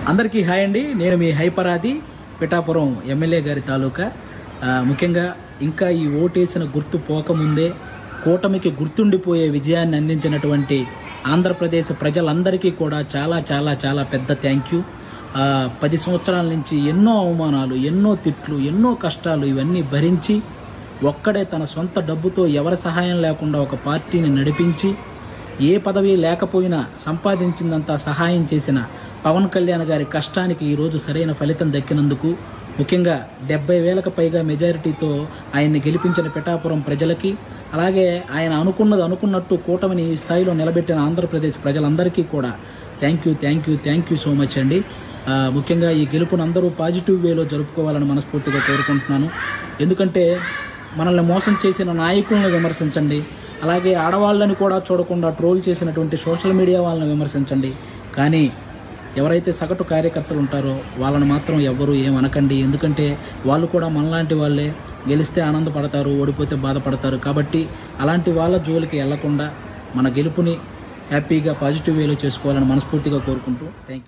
అందరికీ హాయ్ అండి. నేను మీ హైపరాది పిఠాపురం ఎమ్మెల్యే గారి తాలూకా. ముఖ్యంగా ఇంకా ఈ ఓటేసిన గుర్తు పోకముందే కూటమికి గుర్తుండిపోయే విజయాన్ని అందించినటువంటి ఆంధ్రప్రదేశ్ ప్రజలందరికీ కూడా చాలా చాలా చాలా పెద్ద థ్యాంక్ యూ. 10 సంవత్సరాల నుంచి ఎన్నో అవమానాలు, ఎన్నో తిట్లు, ఎన్నో కష్టాలు ఇవన్నీ భరించి ఒక్కడే తన సొంత డబ్బుతో ఎవరి సహాయం లేకుండా ఒక పార్టీని నడిపించి ఏ పదవి లేకపోయినా సంపాదించిందంతా సహాయం చేసిన పవన్ కళ్యాణ్ గారి కష్టానికి ఈరోజు సరైన ఫలితం దక్కినందుకు, ముఖ్యంగా 70,000కు పైగా మెజారిటీతో ఆయన్ని గెలిపించిన పిఠాపురం ప్రజలకి, అలాగే ఆయన అనుకున్నట్టు కూటమిని ఈ స్థాయిలో నిలబెట్టిన ఆంధ్రప్రదేశ్ ప్రజలందరికీ కూడా థ్యాంక్ యూ సో మచ్ అండి. ముఖ్యంగా ఈ గెలుపును అందరూ పాజిటివ్ వేలో జరుపుకోవాలని మనస్ఫూర్తిగా కోరుకుంటున్నాను. ఎందుకంటే మనల్ని మోసం చేసిన నాయకులను విమర్శించండి, అలాగే ఆడవాళ్ళని కూడా చూడకుండా ట్రోల్ చేసినటువంటి సోషల్ మీడియా వాళ్ళని విమర్శించండి, కానీ ఎవరైతే సగటు కార్యకర్తలు ఉంటారో వాళ్ళని మాత్రం ఎవ్వరూ ఏమనకండి. ఎందుకంటే వాళ్ళు కూడా మనలాంటి వాళ్ళే, గెలిస్తే ఆనందపడతారు, ఓడిపోతే బాధపడతారు. కాబట్టి అలాంటి వాళ్ళ జోలికి వెళ్లకుండా మన గెలుపుని హ్యాపీగా పాజిటివ్ వేలో చేసుకోవాలని మనస్ఫూర్తిగా కోరుకుంటూ థ్యాంక్ యూ.